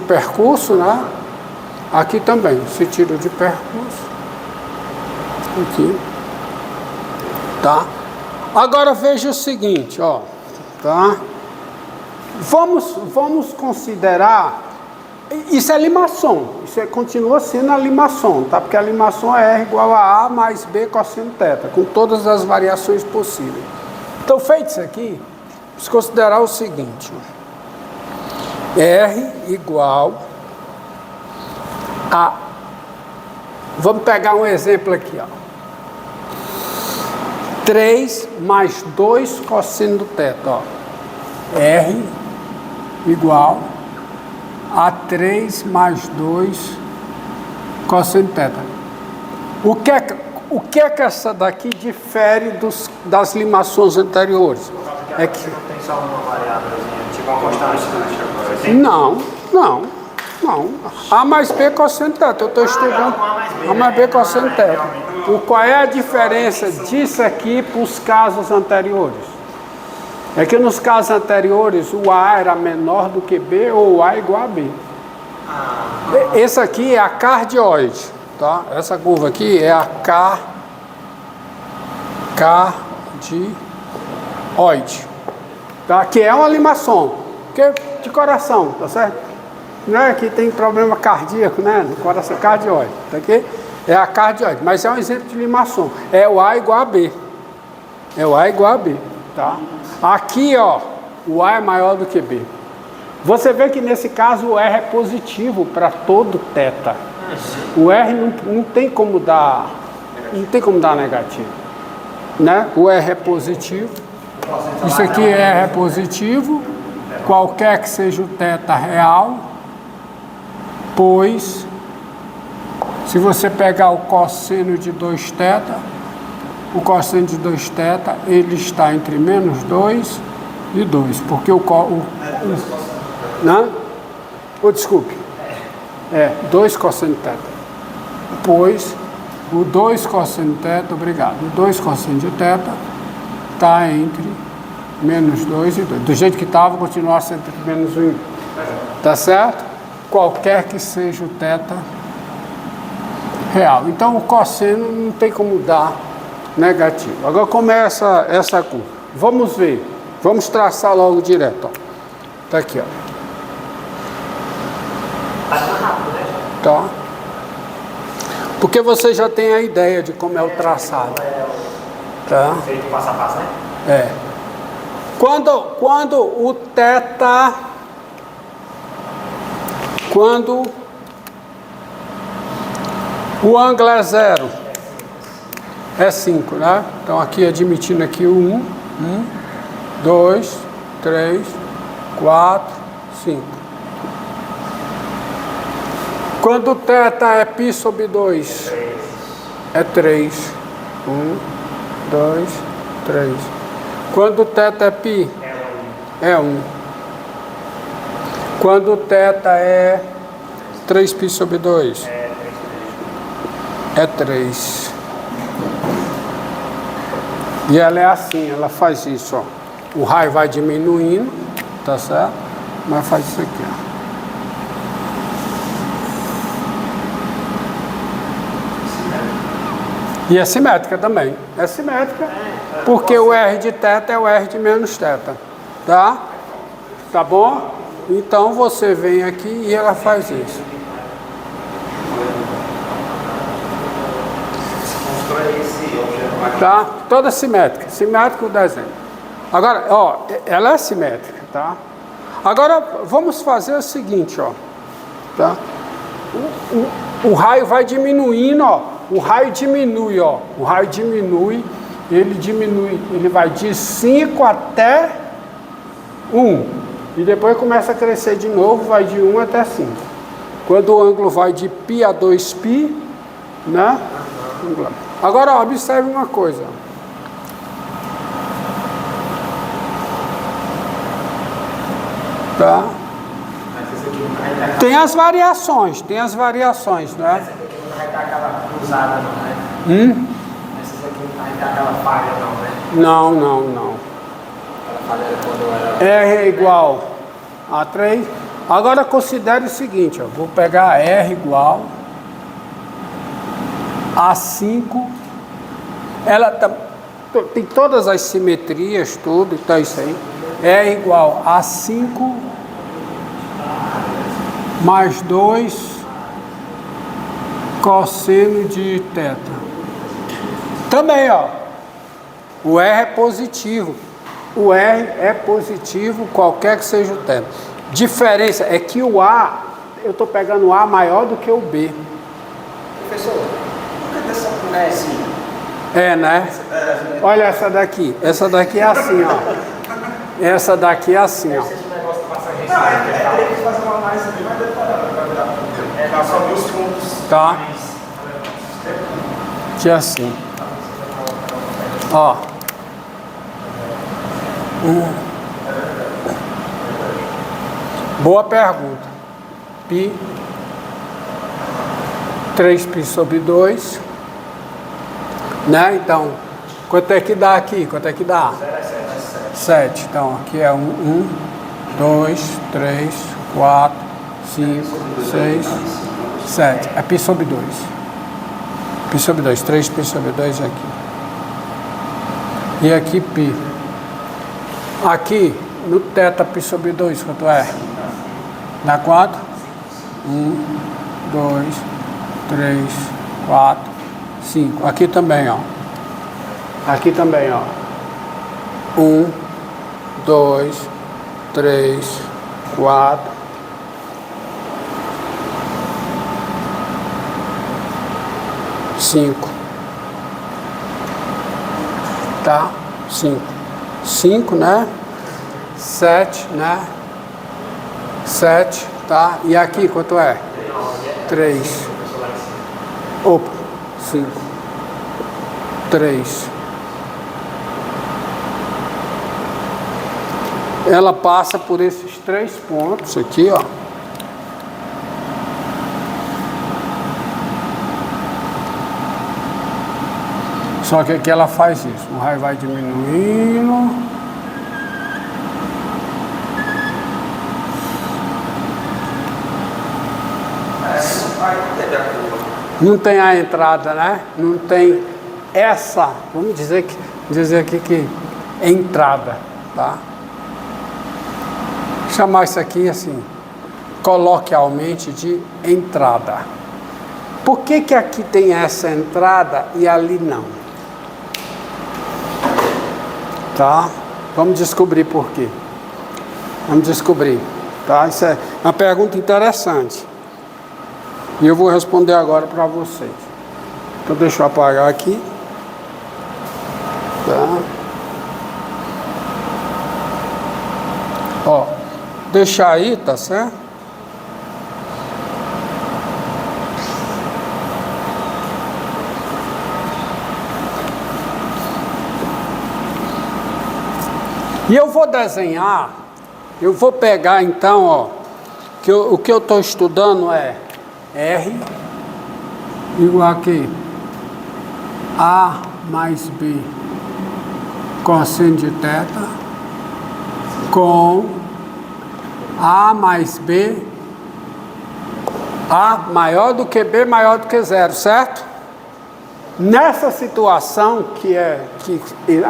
percurso, né? Aqui também, sentido de percurso. Aqui. Tá? Agora veja o seguinte, ó. Tá? Vamos considerar... Isso é limação. Continua sendo a limação, tá? Porque a limação é R igual a A mais B cosseno θ, com todas as variações possíveis. Então, feito isso aqui, vamos considerar o seguinte. R igual a... Vamos pegar um exemplo aqui, ó. 3 mais 2 cosseno do θ, ó. R igual a 3 mais 2 cosseno θ. O que é que essa daqui difere das limações anteriores? É que não tem só uma variávelzinha, tipo uma constante agora. Não. A mais B cosseno θ. Eu estou estudando A mais B cosseno θ. Qual é a diferença disso aqui para os casos anteriores? É que nos casos anteriores o A era menor do que B ou o A igual a B. Esse aqui é a cardioide, tá? Essa curva aqui é a cardioide, tá? Que é uma limação, que é de coração, tá certo? Não é que tem problema cardíaco, né? No coração, cardioide, tá aqui? É a cardioide, mas é um exemplo de limação. É o A igual a B. É o A igual a B, tá? Aqui, ó, o A é maior do que B. Você vê que nesse caso o R é positivo para todo θ. O R não tem como dar negativo, né? O R é positivo. Isso aqui R é positivo, qualquer que seja o θ real, pois se você pegar o cosseno de 2θ, o cosseno de 2θ, ele está entre menos 2 e 2, porque né? Desculpe, 2 cosseno θ, pois o 2 cosseno θ, obrigado, o 2 cosseno de θ está entre menos 2 e 2, do jeito que estava, continuar sendo entre menos 1 e 2, tá certo? Qualquer que seja o θ real, então o cosseno não tem como dar negativo. Agora começa essa curva. Vamos ver. Vamos traçar logo direto. Ó. Tá aqui, ó. Tá rápido, né? Tá. Porque você já tem a ideia de como é o traçado. Tá? Feito passo a passo, né? É. Quando o θ... Quando o ângulo é 0, é 5, né? Então aqui admitindo aqui o 1, 2, 3, 4, 5. Quando o θ é π sobre 2, é 3. 1, 2, 3. Quando o θ é π, é 1. Quando o θ é 3π sobre 2, é 3. E ela é assim, ela faz isso, ó. O raio vai diminuindo, tá certo? Mas faz isso aqui, ó. E é simétrica também. É simétrica, porque o R de θ é o R de menos θ, tá? Tá bom? Então você vem aqui e ela faz isso. Tá? Toda simétrica. Simétrico o desenho. Agora, ó, ela é simétrica, tá? Agora, vamos fazer o seguinte, ó. Tá? O raio vai diminuindo, ó. O raio diminui, ó. O raio diminui, ele vai de 5 até 1. E depois começa a crescer de novo, vai de 1 até 5. Quando o ângulo vai de π a 2π, né? Agora, observe uma coisa. Tá? Tem as variações, né? Essa aqui não vai dar aquela cruzada, não, né? Essas aqui não vai dar aquela falha, não, né? Não. Aquela falha era quando era... R é igual a 3. Agora considere o seguinte, ó, vou pegar R igual a 5, ela tem todas as simetrias, tudo, então isso aí. R igual a 5 mais 2 cosseno de θ. Também, ó, o R é positivo. O R é positivo, qualquer que seja o θ. Diferença é que o A, eu estou pegando o A maior do que o B. Professor, por que dessa não é assim? É, né? Olha essa daqui. Essa daqui é assim, ó. Essa daqui é assim, ó. Não, teria que fazer uma análise bem mais detalhada para virar. É, só ver os pontos. Tá. Que é assim. Ó. Boa pergunta. Pi. 3π sobre 2. Né? Então, quanto é que dá aqui? Quanto é que dá? 7. Então, aqui é 1, 2, 3, 4, 5, 6, 7. É π sobre 2. Π sobre 2. 3π sobre 2 aqui. E aqui π. Aqui, no θ π sobre 2, quanto é? Dá 4? 1, 2, 3, 4, 5. Aqui também, ó. Aqui também, ó. 1, 2, 3, 4. Cinco. Tá? 5. 5, né? 7, né? 7, tá? E aqui, quanto é? 3. Opa, 5. 3. Ela passa por esses 3 pontos aqui, ó. Só que aqui ela faz isso. O raio vai diminuindo. Não tem a entrada, né? Não tem essa, vamos dizer aqui que é entrada, tá? Chamar isso aqui assim, coloquialmente de entrada. Por que que aqui tem essa entrada e ali não? Tá? Vamos descobrir por quê. Vamos descobrir, tá? Isso é uma pergunta interessante. E eu vou responder agora para vocês. Então deixa eu apagar aqui. Tá? Ó, deixar aí, tá certo? E eu vou desenhar, eu vou pegar então, ó, o que eu estou estudando é R igual a quê? A mais B cosseno de θ com A mais B, A maior do que B maior do que zero, certo? Nessa situação, que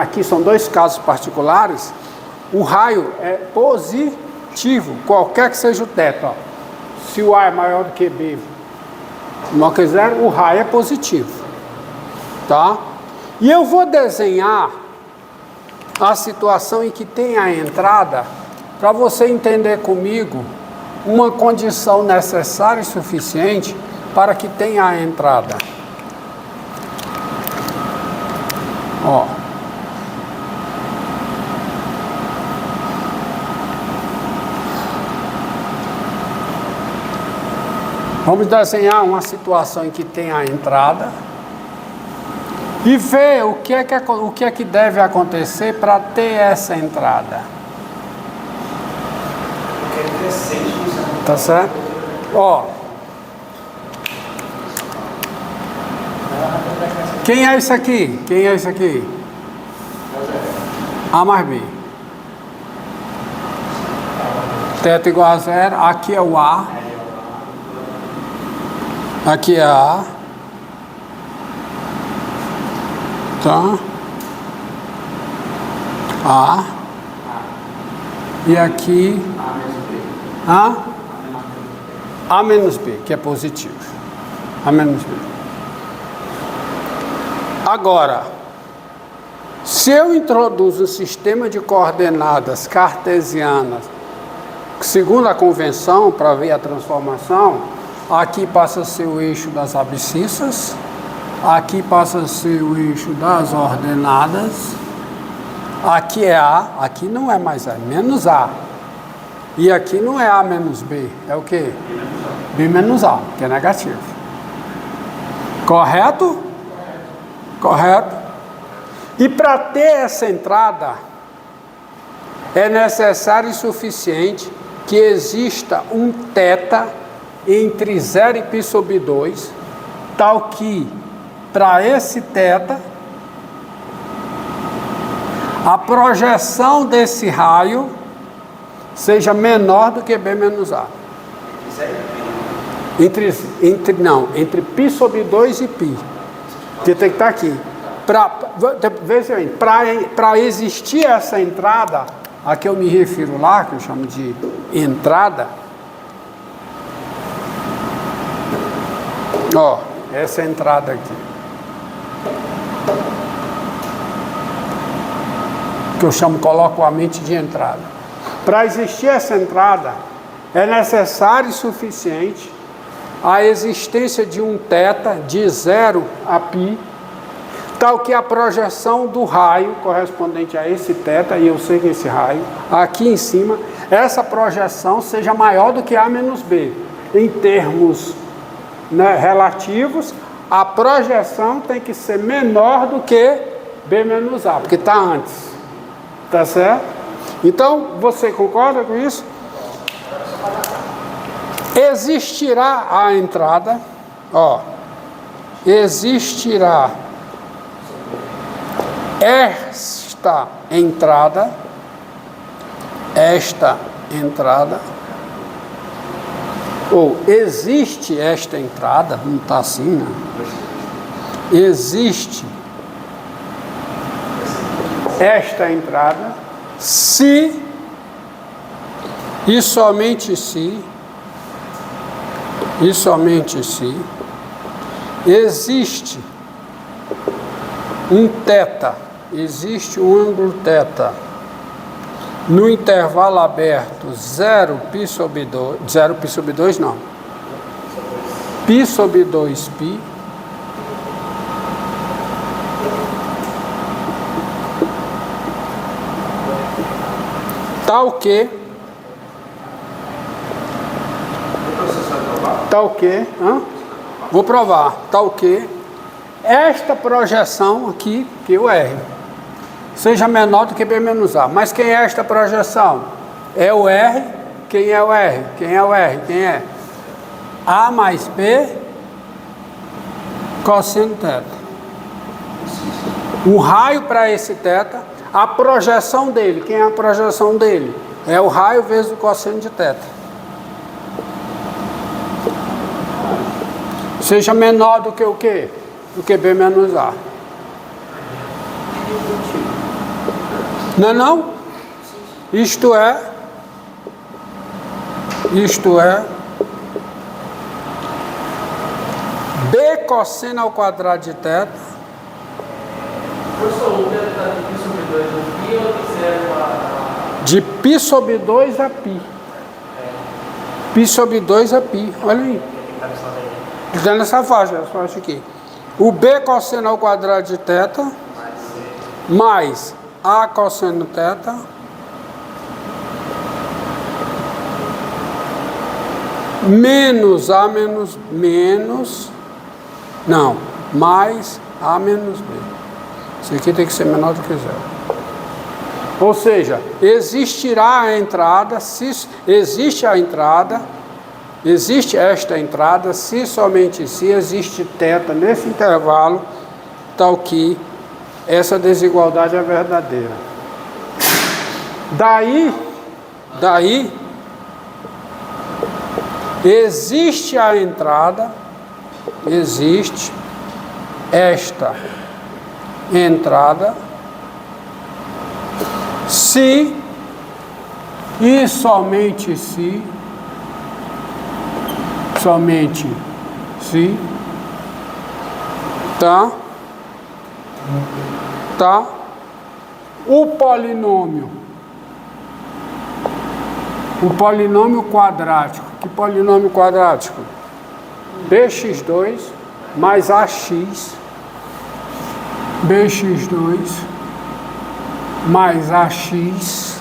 aqui são 2 casos particulares, o raio é positivo, qualquer que seja o θ. Ó. Se o A é maior do que B, maior que zero, o raio é positivo. Tá? E eu vou desenhar a situação em que tem a entrada, para você entender comigo uma condição necessária e suficiente para que tenha a entrada. Ó. Vamos desenhar uma situação em que tem a entrada e ver o que é que deve acontecer para ter essa entrada. Tá certo? Ó. Quem é isso aqui? Quem é isso aqui? A mais B. Θ igual a zero, aqui é o A. Aqui é A. Tá? A. E aqui A menos B, que é positivo. A menos B. Agora, se eu introduzo um sistema de coordenadas cartesianas, segundo a convenção, para ver a transformação, aqui passa a ser o eixo das abscissas, aqui passa a ser o eixo das ordenadas, aqui é A, aqui não é mais A, é menos A. E aqui não é A menos B, é o quê? B menos A, que é negativo. Correto? Correto. E para ter essa entrada, é necessário e suficiente que exista um θ entre 0 e π sobre 2, tal que, para esse θ, a projeção desse raio seja menor do que B menos A. Entre π sobre 2 e π. Que tem que estar aqui. Para existir essa entrada, a que eu me refiro lá, que eu chamo de entrada, ó, essa entrada aqui, que eu chamo coloquialmente de entrada. Para existir essa entrada, é necessário e suficiente a existência de um θ de 0 a π, tal que a projeção do raio correspondente a esse θ, e eu sei que esse raio, aqui em cima, essa projeção seja maior do que A menos B. Em termos, né, relativos, a projeção tem que ser menor do que B menos A, porque está antes. Tá certo? Então, você concorda com isso? Existirá a entrada, ó, existirá esta entrada, ou existe esta entrada, não está assim, né? Existe esta entrada, se e somente se existe um θ, existe um ângulo θ no intervalo aberto 0 π sobre 2, 0 π sobre 2 não, π sobre 2 π, tal que vou provar, tal que esta projeção aqui, que o R, seja menor do que B menos A. Mas quem é esta projeção? É o R. Quem é o R? Quem é o R? Quem é? A mais B cosseno θ. O raio para esse θ, a projeção dele, quem é a projeção dele? É o raio vezes o cosseno de θ. Seja menor do que o quê? Do que B menos A. Não é não? Isto é, B cosseno ao quadrado de θ. De π sobre 2 a π. Π sobre 2 a π. Olha aí. Está nessa faixa, essa faixa aqui. O B cosseno ao quadrado de θ mais A cosseno θ menos A mais A menos B. Isso aqui tem que ser menor do que 0. Ou seja, existirá a entrada, se existe a entrada, existe esta entrada, se somente se existe θ nesse intervalo, tal que essa desigualdade é verdadeira. Daí existe a entrada, existe esta entrada, se e somente se, tá, o polinômio quadrático, que polinômio quadrático? bx2 mais ax, bx2 mais ax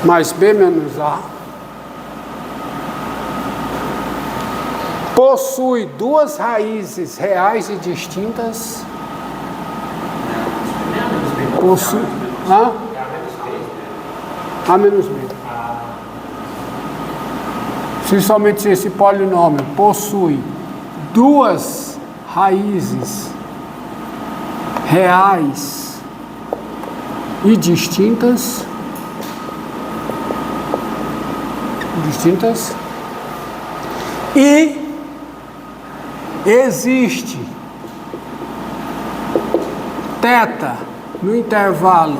mais b menos a, possui duas raízes reais e distintas. Possui a menos b. Se somente esse polinômio possui duas raízes reais e distintas, e existe θ no intervalo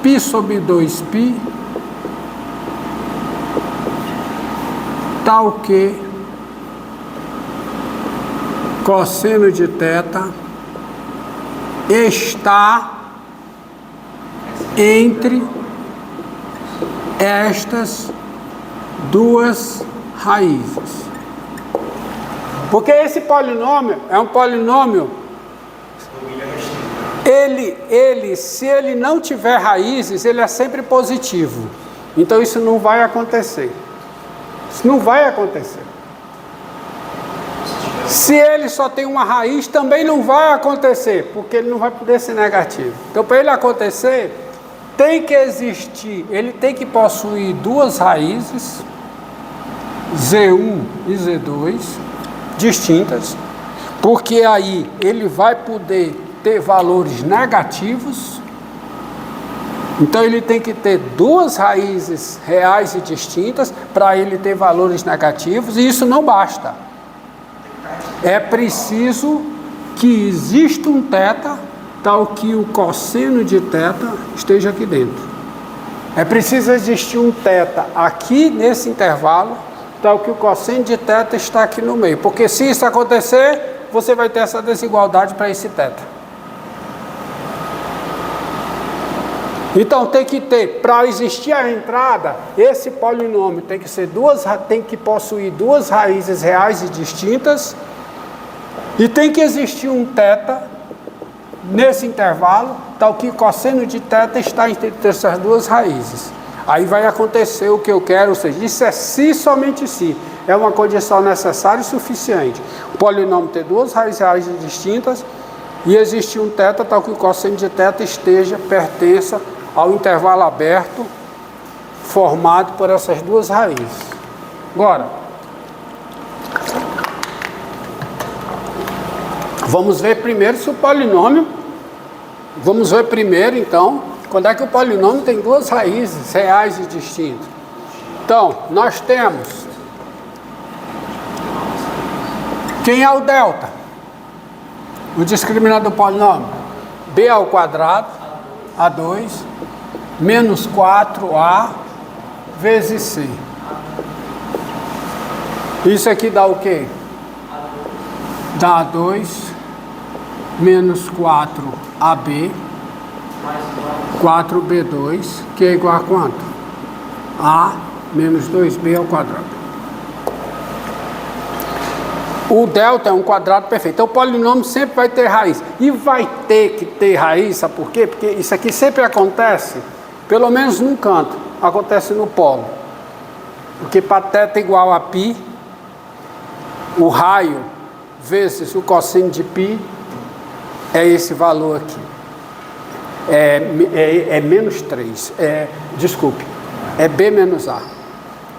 π sobre 2π, tal que cosseno de θ está entre estas duas raízes. Porque esse polinômio é um polinômio, se ele não tiver raízes, ele é sempre positivo. Então isso não vai acontecer. Isso não vai acontecer. Se ele só tem uma raiz, também não vai acontecer, porque ele não vai poder ser negativo. Então, para ele acontecer, tem que existir, ele tem que possuir duas raízes, Z1 e Z2, distintas, porque aí ele vai poder ter valores negativos. Então ele tem que ter duas raízes reais e distintas para ele ter valores negativos, e isso não basta. É preciso que exista um θ tal que o cosseno de θ esteja aqui dentro. É preciso existir um θ aqui nesse intervalo tal que o cosseno de θ está aqui no meio. Porque se isso acontecer, você vai ter essa desigualdade para esse θ. Então tem que ter, para existir a entrada, esse polinômio tem que possuir duas raízes reais e distintas, e tem que existir um θ nesse intervalo, tal que o cosseno de θ está entre essas duas raízes. Aí vai acontecer o que eu quero, ou seja, isso é se, somente se. É uma condição necessária e suficiente. O polinômio ter duas raízes reais e distintas, e existir um θ tal que o cosseno de θ pertença ao intervalo aberto formado por essas duas raízes. Agora, vamos ver primeiro se o polinômio, vamos ver primeiro então, quando é que o polinômio tem duas raízes reais e distintas. Então, nós temos, quem é o delta? O discriminante do polinômio, b ao quadrado, a2, menos 4a vezes c. Isso aqui dá o quê? Dá 2 menos 4ab, 4b2, que é igual a quanto? A menos 2b ao quadrado. O delta é um quadrado perfeito. Então o polinômio sempre vai ter raiz. E vai ter que ter raiz, sabe por quê? Porque isso aqui sempre acontece, pelo menos num canto, acontece no polo. Porque para θ igual a π, o raio vezes o cosseno de π é esse valor aqui. É menos 3. Desculpe, é b menos a.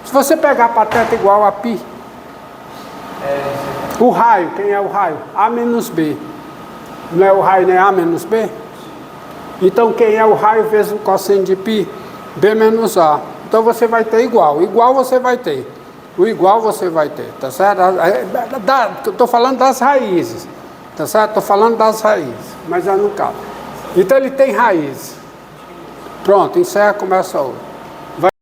Se você pegar para θ igual a π, o raio, quem é o raio? A menos b. Não é o raio, nem a menos b? Então, quem é o raio vezes o cosseno de π? B menos a. Então, você vai ter igual. Igual você vai ter. O igual você vai ter, tá certo? Estou falando das raízes, tá certo? Estou falando das raízes, mas já não cabe. Então ele tem raízes. Pronto, encerra, começa outro.